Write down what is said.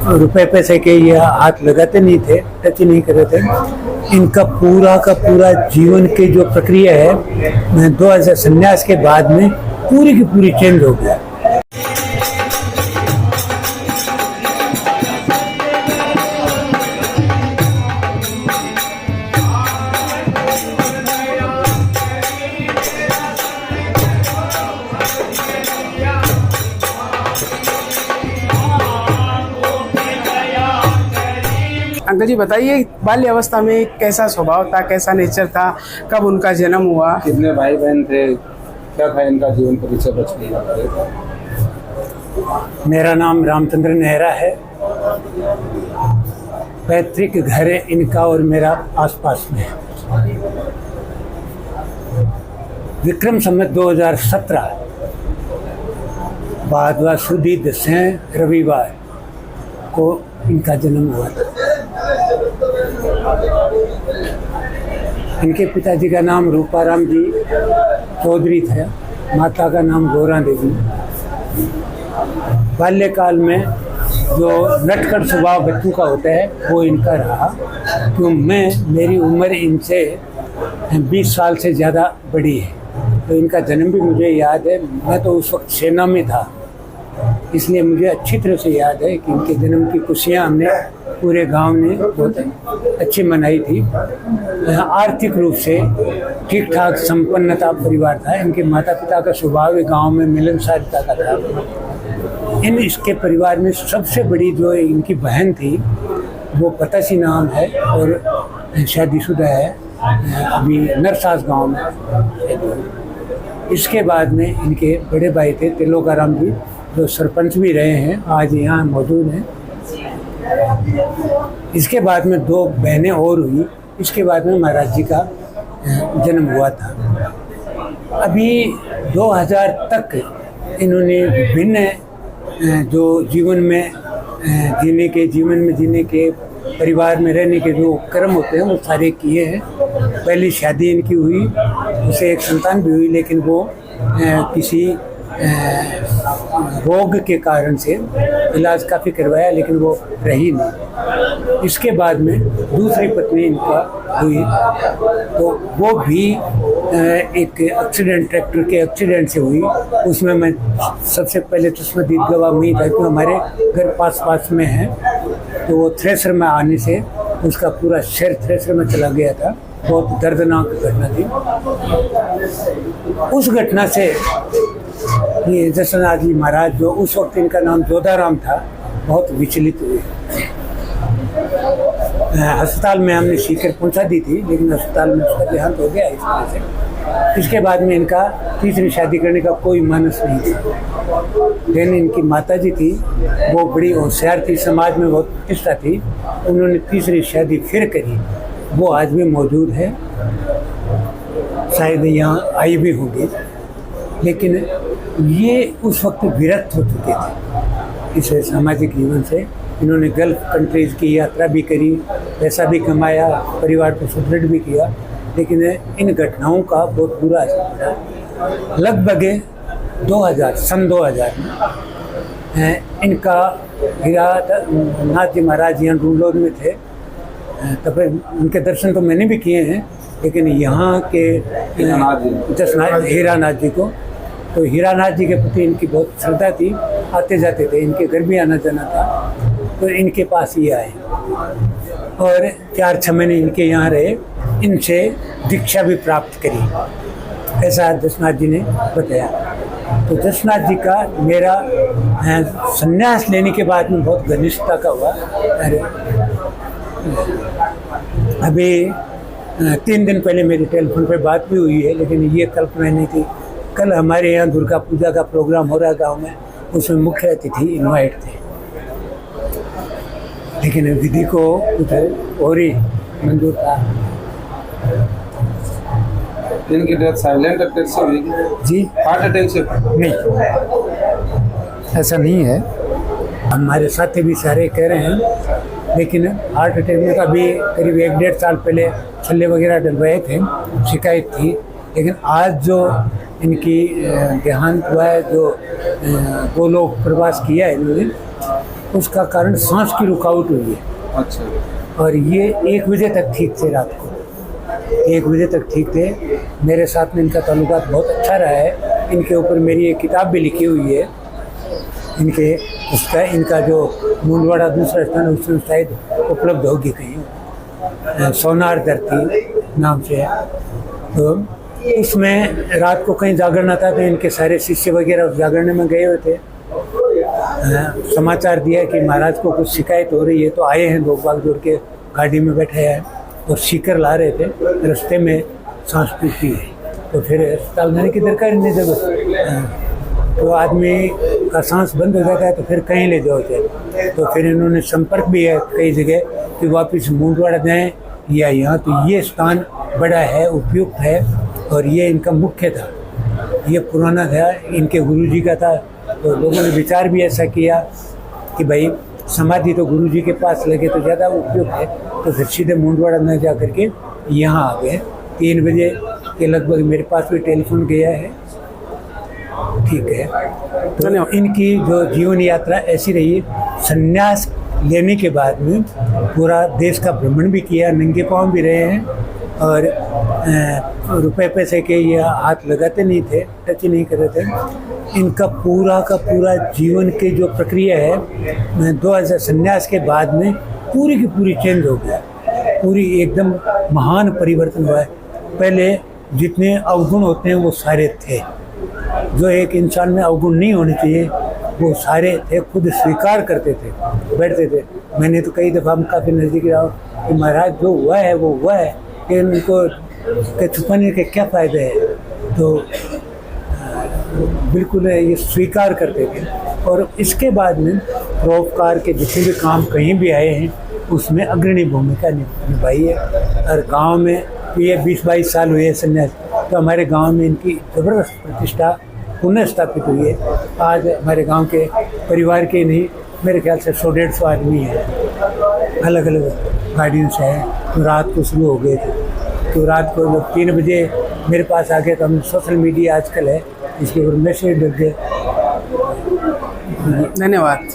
रुपए पैसे के ये हाथ लगाते नहीं थे, टच नहीं करते थे। इनका पूरा का पूरा जीवन की जो प्रक्रिया है 2000 संन्यास के बाद में पूरी की पूरी चेंज हो गया। अंकल जी बताइए, बाल्य अवस्था में कैसा स्वभाव था, कैसा नेचर था, कब उनका जन्म हुआ? कितने भाई बहन थे, क्या था इनका जीवन परिचय बचपन का? मेरा नाम रामचंद्र नेहरा है। पैतृक घर है इनका और मेरा आसपास में है। विक्रम संवत 2017 भादवा सुदी 10 रविवार को इनका जन्म हुआ था। इनके पिताजी का नाम रूपाराम जी चौधरी था, माता का नाम गौरा देवी। बाल्यकाल में जो नटखट स्वभाव बच्चों का होता है वो इनका रहा, क्यों मेरी उम्र इनसे 20 साल से ज़्यादा बड़ी है। तो इनका जन्म भी मुझे याद है। मैं तो उस वक्त सेना में था, इसलिए मुझे अच्छी तरह से याद है कि इनके जन्म की खुशियाँ हमने पूरे गांव ने बहुत अच्छी मनाई थी। आर्थिक रूप से ठीक ठाक संपन्नता परिवार था। इनके माता पिता का स्वभाव गांव में मिलनसारता का था। इसके परिवार में सबसे बड़ी जो इनकी बहन थी वो पतासी नाम है और शादीशुदा है, अभी नरसास गांव में। इसके बाद में इनके बड़े भाई थे त्रिलोकाराम जी, जो सरपंच भी रहे हैं, आज यहाँ मौजूद हैं। इसके बाद में 2 बहनें और हुई। इसके बाद में महाराज जी का जन्म हुआ था। अभी 2000 तक इन्होंने विभिन्न जो जीवन में जीने के परिवार में रहने के जो कर्म होते हैं वो सारे किए हैं। पहली शादी इनकी हुई, उसे एक संतान भी हुई, लेकिन वो किसी रोग के कारण से इलाज काफ़ी करवाया लेकिन वो रही नहीं। इसके बाद में दूसरी पत्नी इनका हुई, तो वो भी एक एक्सीडेंट, ट्रैक्टर के एक्सीडेंट से हुई। उसमें मैं सबसे पहले चश्मदीद गवाह हुई था, क्योंकि हमारे घर पास में है। तो वो थ्रेसर में आने से उसका पूरा शरीर थ्रेसर में चला गया था। बहुत दर्दनाक घटना थी। उस घटना से ये जसनाथ जी महाराज, जो उस वक्त इनका नाम जोधाराम था, बहुत विचलित हुए। अस्पताल में हमने सीकर पहुंचा दी थी, लेकिन अस्पताल में उसका देहांत हो गया इस तरह से। इसके बाद में इनका तीसरी शादी करने का कोई मानस नहीं था। लेकिन इनकी माता जी थी, वो बड़ी होशियार थी, समाज में बहुत प्रतिष्ठा थी। उन्होंने तीसरी शादी फिर करी, वो आज भी मौजूद है, शायद यहाँ आई भी होगी। लेकिन ये उस वक्त विरक्त हो चुके थे इस सामाजिक जीवन से। इन्होंने गल्फ कंट्रीज की यात्रा भी करी, पैसा भी कमाया, परिवार को सुदृढ़ भी किया, लेकिन इन घटनाओं का बहुत बुरा असर पड़ा। लगभग 2000 में इनका हीरानाथ जी महाराज यहाँ डूलोद में थे, तब उनके दर्शन तो मैंने भी किए हैं, लेकिन यहाँ के हीरानाथ जी को, तो हीरानाथ जी के प्रति इनकी बहुत श्रद्धा थी। आते जाते थे, इनके घर भी आना जाना था, तो इनके पास ही आए और 4-6 महीने इनके यहाँ रहे। इनसे दीक्षा भी प्राप्त करी, ऐसा जसनाथ जी ने बताया। तो जसनाथ जी का मेरा संन्यास लेने के बाद में बहुत घनिष्ठता का हुआ। अभी 3 दिन पहले मेरी टेलीफोन पे बात भी हुई है, लेकिन ये कल्पना नहीं थी। कल हमारे यहाँ दुर्गा पूजा का प्रोग्राम हो रहा है गांव में, उसमें मुख्य अतिथि इनवाइट थे, लेकिन विधि को कुछ और ही मंजूर था। इनकी डेथ साइलेंट अटैक से हुई जी, हार्ट अटैक से नहीं, ऐसा नहीं है। हमारे साथी भी सारे कह रहे हैं, लेकिन हार्ट अटैक में अभी करीब 1-1.5 साल पहले छल्ले वगैरह डलवाए थे, शिकायत थी। लेकिन आज जो इनकी देहांत हुआ है, जो गोलोक प्रवास किया है इन्होंने, उसका कारण सांस की रुकावट हुई है। अच्छा। और ये 1 बजे तक ठीक थे, रात को 1 बजे तक ठीक थे। मेरे साथ में इनका ताल्लुकात बहुत अच्छा रहा है। इनके ऊपर मेरी एक किताब भी लिखी हुई है। इनका जो मुंडवाड़ा दूसरा स्थान उसमें शायद उपलब्ध होगी कहीं, सोनार धरती नाम से है। तो उसमें रात को कहीं जागरण था तो इनके सारे शिष्य वगैरह उस जागरण में गए हुए थे। समाचार दिया कि महाराज को कुछ शिकायत हो रही है, तो आए हैं, लोग बाग जोड़ के गाड़ी में बैठे हैं और सीकर ला रहे थे। रास्ते में सांस टूटी है, तो फिर अस्पताल जाने की दरकार नहीं। जब तो आदमी का सांस बंद हो जाता है तो फिर कहीं ले जाओ थे। तो फिर इन्होंने संपर्क भी है कई जगह कि वापस मुंडवाड़ा जाएँ या यहाँ। तो ये स्थान बड़ा है, उपयुक्त है, और ये इनका मुख्य था, ये पुराना था, इनके गुरुजी का था। तो लोगों ने विचार भी ऐसा किया कि भाई समाधि तो गुरुजी के पास लगे तो ज़्यादा उपयुक्त है। तो फिर सीधे मुंडवाड़ा में जा करके यहाँ आ गए। 3 बजे के लगभग मेरे पास भी टेलीफोन गया है। ठीक है, तो इनकी जो जीवन यात्रा ऐसी रही। संन्यास लेने के बाद में पूरा देश का भ्रमण भी किया, नंगे पाँव भी रहे हैं, और रुपए पैसे के ये हाथ लगाते नहीं थे, टच नहीं करते थे। इनका पूरा का पूरा जीवन की जो प्रक्रिया है 2000 संन्यास के बाद में पूरी की पूरी चेंज हो गया, पूरी एकदम महान परिवर्तन हुआ है। पहले जितने अवगुण होते हैं वो सारे थे, जो एक इंसान में अवगुण नहीं होने चाहिए वो सारे थे, खुद स्वीकार करते थे, बैठते थे। मैंने तो कई दफ़ा हम काफ़ी नज़दीक रहा कि महाराज जो हुआ है वो हुआ है, कि उनको के छुपाने के क्या फ़ायदे हैं। तो बिल्कुल ये स्वीकार करते थे। और इसके बाद में परोपकार के जितने भी काम कहीं भी आए हैं उसमें अग्रणी भूमिका निभाई है। और गांव में ये 20-22 साल हुए संन्यास, तो हमारे गांव में इनकी ज़बरदस्त प्रतिष्ठा पुनः स्थापित हुई है। आज हमारे गांव के परिवार के नहीं, मेरे ख्याल से 100-150 आदमी हैं, अलग अलग गाड़ियों से हैं। तो रात को शुरू हो गए थे, तो रात को जब 3 बजे मेरे पास आ गए तो हम सोशल मीडिया आजकल है, इसके ऊपर मैसेज लग गए। धन्यवाद।